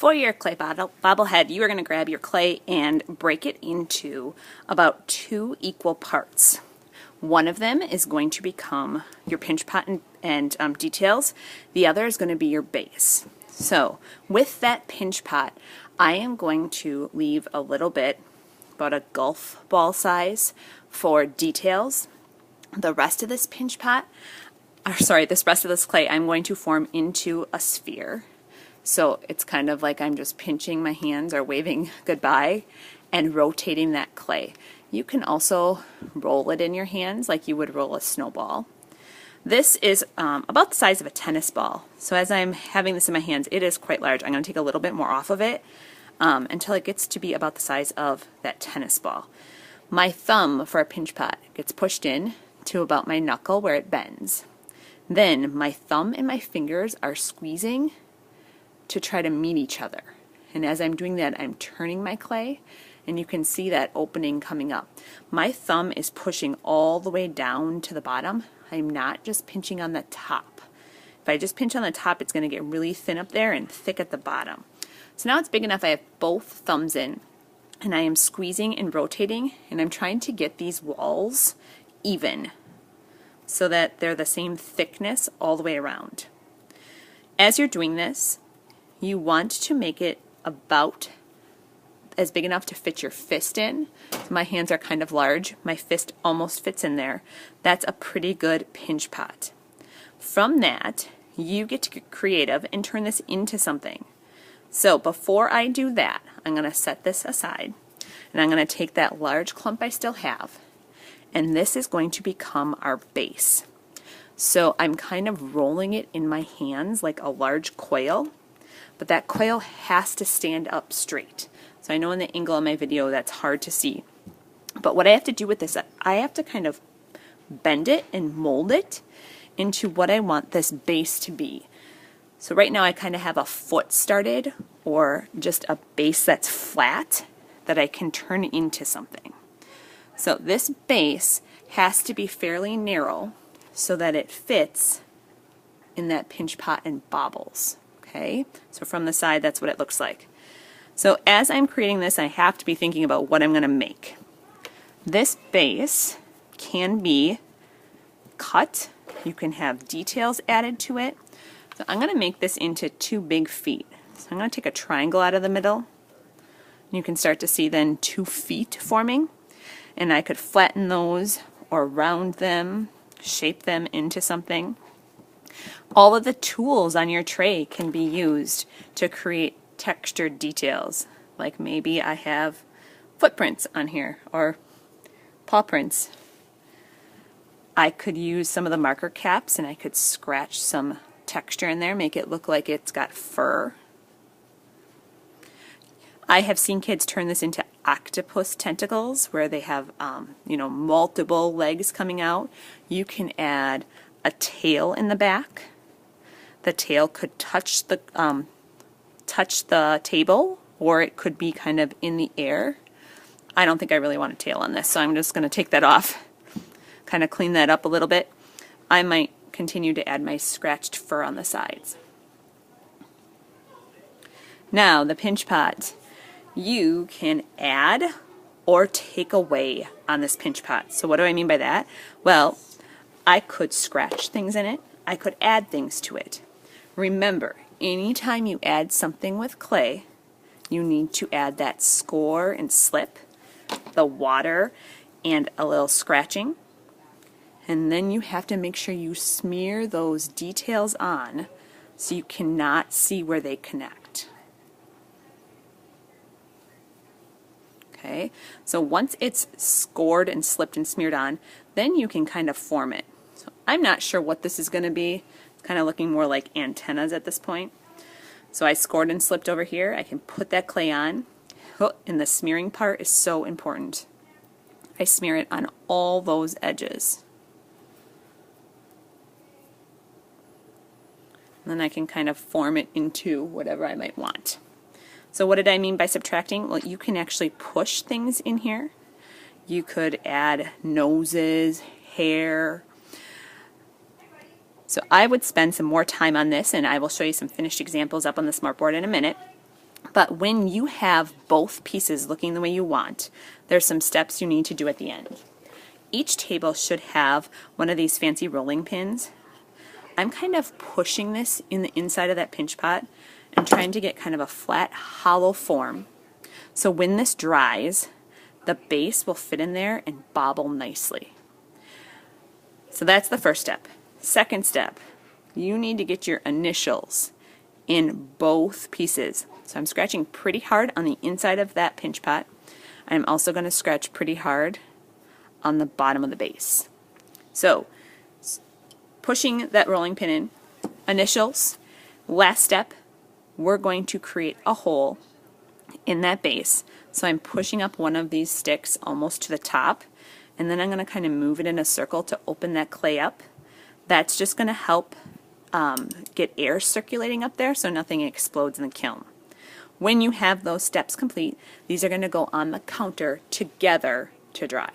For your clay bobble head, you are going to grab your clay and break it into about 2 equal parts. One of them is going to become your pinch pot and details. The other is going to be your base. So with that pinch pot, I am going to leave a little bit, about a golf ball size, for details. The rest of this pinch pot, this rest of this clay, I'm going to form into a sphere. So it's kind of like I'm just pinching my hands or waving goodbye and rotating that clay. You can also roll it in your hands like you would roll a snowball. This is about the size of a tennis ball. So as I'm having this in my hands, it is quite large. I'm going to take a little bit more off of it until it gets to be about the size of that tennis ball. My thumb for a pinch pot gets pushed in to about my knuckle where it bends. Then my thumb and my fingers are squeezing to try to meet each other. And as I'm doing that, I'm turning my clay, and you can see that opening coming up. My thumb is pushing all the way down to the bottom. I'm not just pinching on the top. If I just pinch on the top, it's going to get really thin up there and thick at the bottom. So now it's big enough I have both thumbs in, and I am squeezing and rotating, and I'm trying to get these walls even so that they're the same thickness all the way around. As you're doing this, you want to make it about as big enough to fit your fist in. So my hands are kind of large. My fist almost fits in there. That's a pretty good pinch pot. From that, you get to get creative and turn this into something. So before I do that, I'm going to set this aside, and I'm going to take that large clump I still have, and this is going to become our base. So I'm kind of rolling it in my hands like a large coil, but that coil has to stand up straight. So I know in the angle of my video that's hard to see. But what I have to do with this, I have to kind of bend it and mold it into what I want this base to be. So right now I kind of have a foot started, or just a base that's flat that I can turn into something. So this base has to be fairly narrow so that it fits in that pinch pot and bobbles. Okay, so from the side, that's what it looks like. So as I'm creating this, I have to be thinking about what I'm going to make. This base can be cut. You can have details added to it. So I'm going to make this into 2 big feet. So I'm going to take a triangle out of the middle. You can start to see then 2 feet forming. And I could flatten those or round them, shape them into something. All of the tools on your tray can be used to create textured details. Like maybe I have footprints on here, or paw prints. I could use some of the marker caps and I could scratch some texture in there, make it look like it's got fur. I have seen kids turn this into octopus tentacles where they have multiple legs coming out. You can add a tail in the back. The tail could touch the table, or it could be kind of in the air. I don't think I really want a tail on this, so I'm just going to take that off, kind of clean that up a little bit. I might continue to add my scratched fur on the sides. Now the pinch pot. You can add or take away on this pinch pot. So what do I mean by that? Well, I could scratch things in it. I could add things to it. Remember, anytime you add something with clay, you need to add that score and slip, the water, and a little scratching. And then you have to make sure you smear those details on so you cannot see where they connect. Okay, so once it's scored and slipped and smeared on, then you can kind of form it. So I'm not sure what this is going to be. It's kind of looking more like antennas at this point. So I scored and slipped over here. I can put that clay on, and the smearing part is so important. I smear it on all those edges. And then I can kind of form it into whatever I might want. So what did I mean by subtracting? Well, you can actually push things in here. You could add noses, hair. So I would spend some more time on this, and I will show you some finished examples up on the smartboard in a minute. But when you have both pieces looking the way you want, there's some steps you need to do at the end. Each table should have one of these fancy rolling pins. I'm kind of pushing this in the inside of that pinch pot and trying to get kind of a flat, hollow form. So when this dries, the base will fit in there and bobble nicely. So that's the first step. Second step, you need to get your initials in both pieces. So I'm scratching pretty hard on the inside of that pinch pot. I'm also going to scratch pretty hard on the bottom of the base. So pushing that rolling pin in, initials. Last step, we're going to create a hole in that base. So I'm pushing up one of these sticks almost to the top, and then I'm going to kind of move it in a circle to open that clay up. That's just going to help get air circulating up there so nothing explodes in the kiln. When you have those steps complete, these are going to go on the counter together to dry.